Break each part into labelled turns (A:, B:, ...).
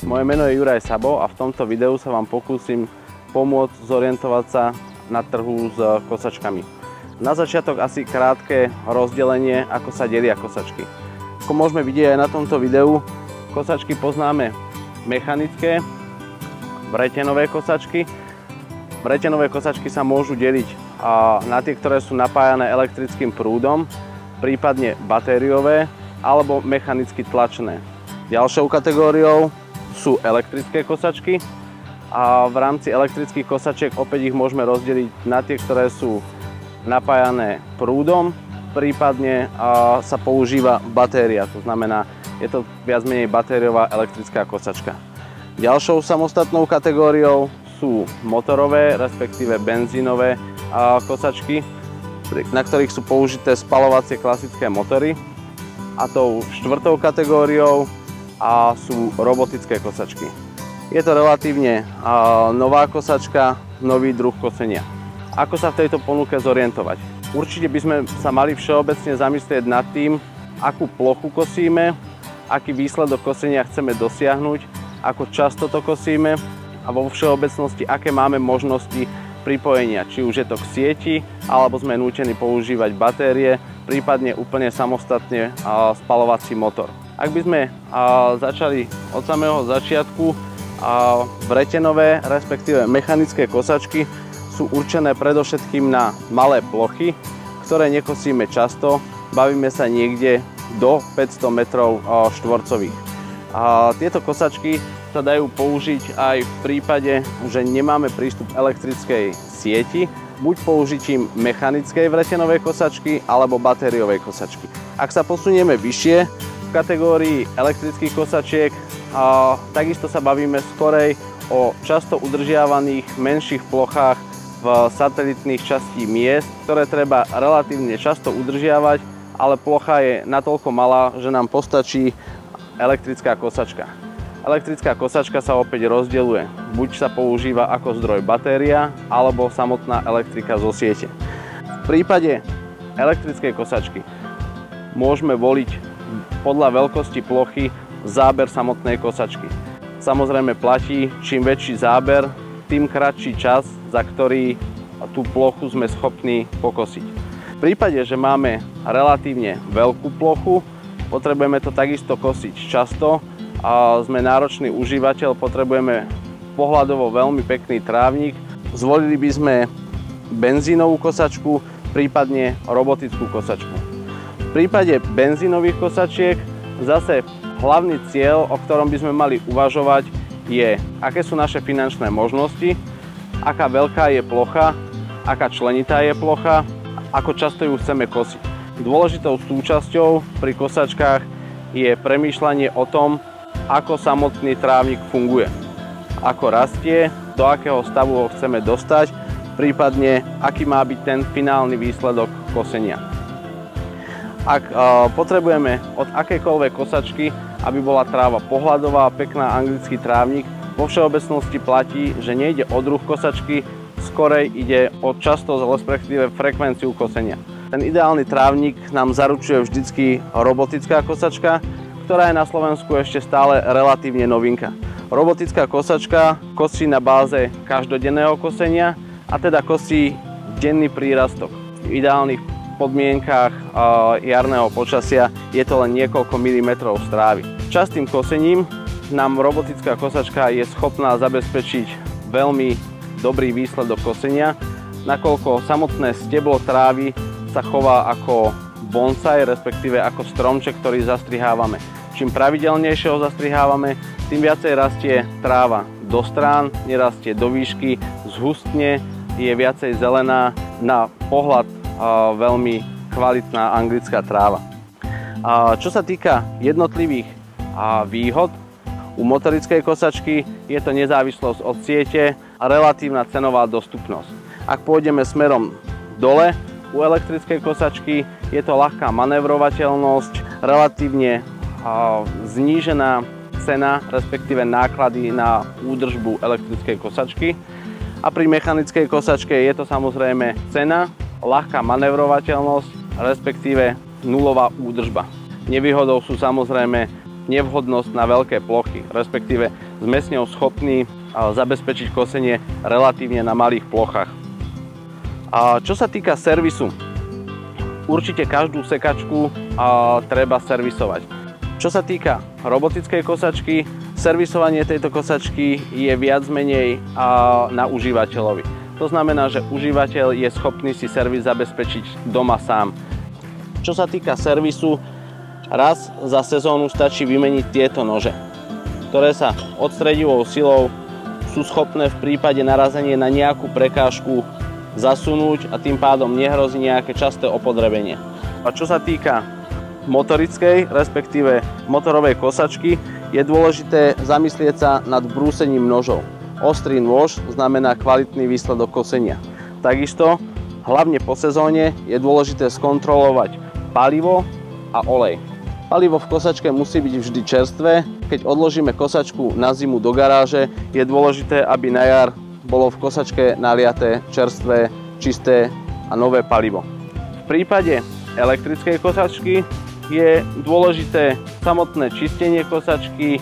A: Moje meno je Juraj Sabo a v tomto videu sa vám pokúsim pomôcť zorientovať sa na trhu s kosačkami. Na začiatok asi krátke rozdelenie, ako sa delia kosačky. Ako môžeme vidieť aj na tomto videu, kosačky poznáme mechanické, vretenové kosačky. Vretenové kosačky sa môžu deliť na tie, ktoré sú napájané elektrickým prúdom, prípadne batériové alebo mechanicky tlačené. Ďalšou kategóriou sú elektrické kosačky a v rámci elektrických kosačiek opäť ich môžeme rozdeliť na tie, ktoré sú napájané prúdom, prípadne sa používa batéria, to znamená, je to viac menej batériová elektrická kosačka. Ďalšou samostatnou kategóriou sú motorové, respektíve benzínové kosačky, na ktorých sú použité spaľovacie klasické motory. A tou štvrtou kategóriou sú robotické kosačky. Je to relatívne nová kosačka, nový druh kosenia. Ako sa v tejto ponuke zorientovať? Určite by sme sa mali všeobecne zamyslieť nad tým, akú plochu kosíme, aký výsledok kosenia chceme dosiahnuť, ako často to kosíme a vo všeobecnosti, aké máme možnosti pripojenia, či už je to k sieti, alebo sme nútení používať batérie, prípadne úplne samostatne spaľovací motor. Ak by sme začali od samého začiatku, vretenové, respektíve mechanické kosačky sú určené predovšetkým na malé plochy, ktoré nekosíme často, bavíme sa niekde do 500 metrov štvorcových. Tieto kosačky sa dajú použiť aj v prípade, že nemáme prístup k elektrickej sieti, buď použitím mechanickej vretenovej kosačky alebo batériovej kosačky. Ak sa posunieme vyššie v kategórii elektrických kosačiek, takisto sa bavíme skorej o často udržiavaných menších plochách v satelitných častí miest, ktoré treba relatívne často udržiavať, ale plocha je natoľko malá, že nám postačí elektrická kosačka. Elektrická kosačka sa opäť rozdeľuje. Buď sa používa ako zdroj batéria, alebo samotná elektrika zo siete. V prípade elektrickej kosačky môžeme voliť podľa veľkosti plochy záber samotnej kosačky. Samozrejme platí, čím väčší záber, tým kratší čas, za ktorý tú plochu sme schopní pokosiť. V prípade, že máme relatívne veľkú plochu, potrebujeme to takisto kosiť často, a sme náročný užívateľ, potrebujeme pohľadovo veľmi pekný trávnik. Zvolili by sme benzínovú kosačku, prípadne robotickú kosačku. V prípade benzínových kosačiek zase hlavný cieľ, o ktorom by sme mali uvažovať, je, aké sú naše finančné možnosti, aká veľká je plocha, aká členitá je plocha, ako často ju chceme kosiť. Dôležitou súčasťou pri kosačkách je premýšľanie o tom, ako samotný trávnik funguje, ako rastie, do akého stavu ho chceme dostať, prípadne aký má byť ten finálny výsledok kosenia. Ak potrebujeme od akejkoľvek kosačky, aby bola tráva pohľadová, pekná, anglický trávnik, vo všeobecnosti platí, že nejde o druh kosačky, skorej ide o častosť, respektíve frekvenciu kosenia. Ten ideálny trávnik nám zaručuje vždycky robotická kosačka, ktorá je na Slovensku ešte stále relatívne novinka. Robotická kosačka kosí na báze každodenného kosenia a teda kosí denný prírastok. V ideálnych podmienkách jarného počasia je to len niekoľko milimetrov strávy. Častým kosením nám robotická kosačka je schopná zabezpečiť veľmi dobrý výsledok kosenia, nakoľko samotné steblo trávy sa chová ako bonsai, respektíve ako stromček, ktorý zastrihávame. Čím pravidelnejšie ho zastrihávame, tým viacej rastie tráva do strán, nerastie do výšky, zhustne, je viacej zelená, na pohľad veľmi kvalitná anglická tráva. Čo sa týka jednotlivých výhod, u motorickej kosačky je to nezávislosť od siete a relatívna cenová dostupnosť. Ak pôjdeme smerom dole, u elektrickej kosačky je to ľahká manévrovateľnosť, relatívne znížená cena, respektíve náklady na údržbu elektrickej kosačky. A pri mechanickej kosačke je to samozrejme cena, ľahká manévrovateľnosť, respektíve nulová údržba. Nevýhodou sú samozrejme nevhodnosť na veľké plochy, respektíve sme s ňou schopní zabezpečiť kosenie relatívne na malých plochách. A čo sa týka servisu, určite každú sekačku treba servisovať. Čo sa týka robotickej kosačky, servisovanie tejto kosačky je viac menej na užívateľovi. To znamená, že užívateľ je schopný si servis zabezpečiť doma sám. Čo sa týka servisu, raz za sezónu stačí vymeniť tieto nože, ktoré sa odstredivou silou sú schopné v prípade narazenia na nejakú prekážku zasunúť a tým pádom nehrozí nejaké časté opodrebenie. A čo sa týka motorickej, respektíve motorovej kosačky, je dôležité zamyslieť sa nad brúsením nožov. Ostrý nôž znamená kvalitný výsledok kosenia. Takisto, hlavne po sezóne, je dôležité skontrolovať palivo a olej. Palivo v kosačke musí byť vždy čerstvé. Keď odložíme kosačku na zimu do garáže, je dôležité, aby na jar bolo v kosačke naliaté čerstvé, čisté a nové palivo. V prípade elektrickej kosačky je dôležité samotné čistenie kosačky,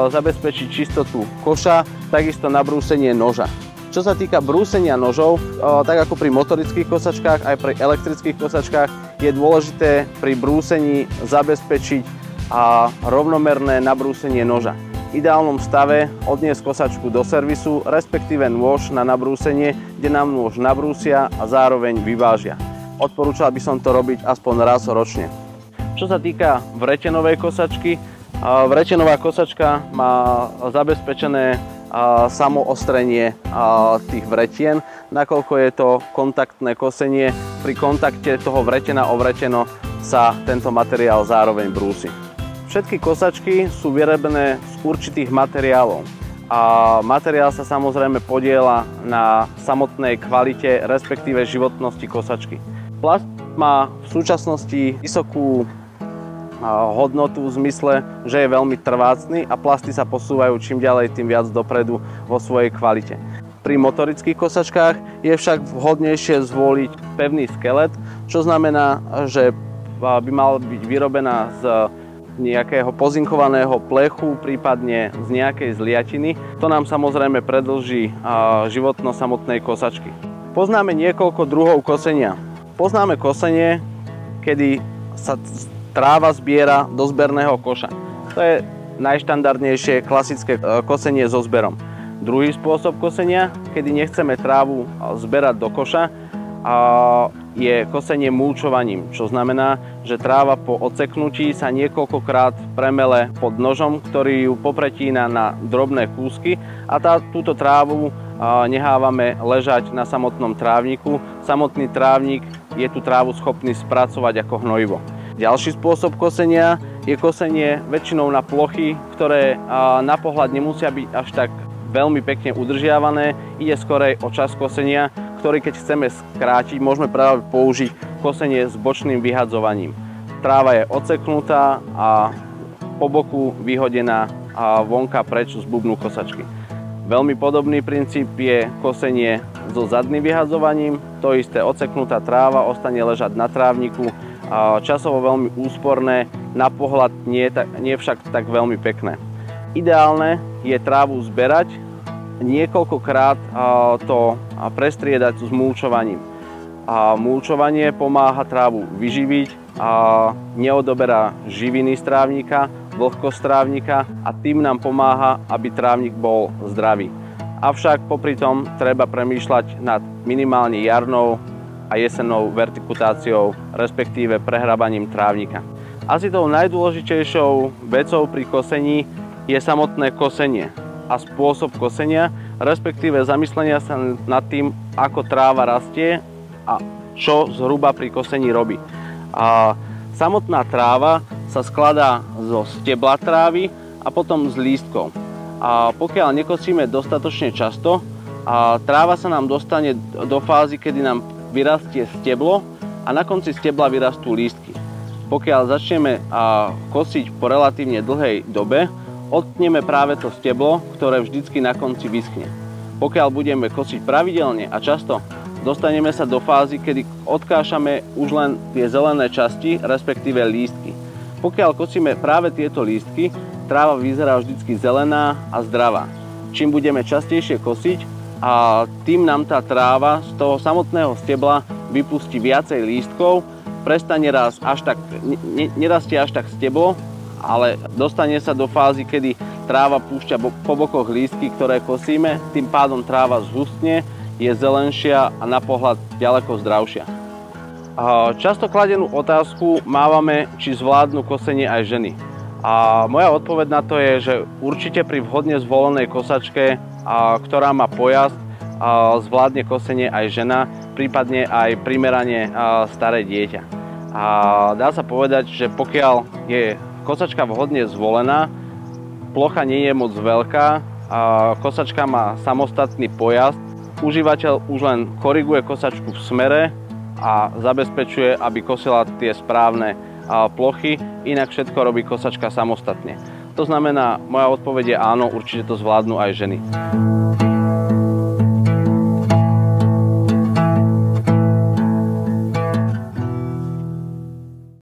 A: zabezpečiť čistotu koša, takisto nabrúsenie noža. Čo sa týka brúsenia nožov, tak ako pri motorických kosačkách, aj pri elektrických kosačkách, je dôležité pri brúsení zabezpečiť rovnomerné nabrúsenie noža. V ideálnom stave odniesť kosačku do servisu, respektíve nôž na nabrúsenie, kde nám nôž nabrúsia a zároveň vyvážia. Odporúčal by som to robiť aspoň raz ročne. Čo sa týka vretenovej kosačky, vretenová kosačka má zabezpečené samoostrenie tých vretien, nakoľko je to kontaktné kosenie. Pri kontakte toho vretena o vreteno sa tento materiál zároveň brúsi. Všetky kosačky sú vyrobené z určitých materiálov a materiál sa samozrejme podieľa na samotnej kvalite, respektíve životnosti kosačky. Plast má v súčasnosti vysokú hodnotu v zmysle, že je veľmi trvácny a plasty sa posúvajú čím ďalej, tým viac dopredu vo svojej kvalite. Pri motorických kosačkách je však vhodnejšie zvoliť pevný skelet, čo znamená, že by mal byť vyrobená z nejakého pozinkovaného plechu, prípadne z nejakej zliatiny. To nám samozrejme predĺží životnosť samotnej kosačky. Poznáme niekoľko druhov kosenia. Poznáme kosenie, kedy sa tráva zbiera do zberného koša. To je najštandardnejšie klasické kosenie so zberom. Druhý spôsob kosenia, kedy nechceme trávu zberať do koša, je kosenie múčovaním, čo znamená, že tráva po odseknutí sa niekoľkokrát premele pod nožom, ktorý ju popretína na drobné kúsky a túto trávu nehávame ležať na samotnom trávniku. Samotný trávnik je tú trávu schopný spracovať ako hnojivo. Ďalší spôsob kosenia je kosenie väčšinou na plochy, ktoré na pohľad nemusia byť až tak veľmi pekne udržiavané. Ide skorej o čas kosenia, ktorý keď chceme skrátiť, môžeme práve použiť kosenie s bočným vyhadzovaním. Tráva je odseknutá a po boku vyhodená vonka preč z bubnu kosačky. Veľmi podobný princíp je kosenie so zadným vyhadzovaním. To isté, odseknutá tráva ostane ležať na trávniku, časovo veľmi úsporné, na pohľad nie však tak veľmi pekné. Ideálne je trávu zberať, niekoľkokrát to prestriedať s múčovaním. Múčovanie pomáha trávu vyživiť, neodoberá živiny z trávnika, vlhkosť trávnika a tým nám pomáha, aby trávnik bol zdravý. Avšak popri tom treba premýšľať nad minimálne jarnou a jesennou vertikutáciou, respektíve prehrabaním trávnika. Asi tou najdôležitejšou vecou pri kosení je samotné kosenie a spôsob kosenia, respektíve zamyslenia sa nad tým, ako tráva rastie a čo zhruba pri kosení robí. Samotná tráva sa skladá zo stebla trávy a potom z lístkov. Pokiaľ nekosíme dostatočne často, tráva sa nám dostane do fázy, kedy nám vyrastie steblo a na konci stebla vyrastú lístky. Pokiaľ začneme kosiť po relatívne dlhej dobe, odtneme práve to steblo, ktoré vždycky na konci vyschne. Pokiaľ budeme kosiť pravidelne a často, dostaneme sa do fázy, kedy odkášame už len tie zelené časti, respektíve lístky. Pokiaľ kosíme práve tieto lístky, tráva vyzerá vždycky zelená a zdravá. Čím budeme častejšie kosiť, a tým nám tá tráva z toho samotného stebla vypustí viacej lístkov, prestane nerastie až tak steblo, ale dostane sa do fázy, kedy tráva púšťa po bokoch lístky, ktoré kosíme, tým pádom tráva zhustne, je zelenšia a na pohľad ďaleko zdravšia. Často kladenú otázku mávame, či zvládnu kosenie aj ženy. A moja odpoveď na to je, že určite pri vhodne zvolenej kosačke, ktorá má pojazd, zvládne kosenie aj žena, prípadne aj primerane staré dieťa. A dá sa povedať, že pokiaľ je kosačka vhodne zvolená, plocha nie je moc veľká, kosačka má samostatný pojazd, užívateľ už len koriguje kosačku v smere a zabezpečuje, aby kosila tie správne plochy, inak všetko robí kosačka samostatne. To znamená, moja odpoveď je áno, určite to zvládnu aj ženy.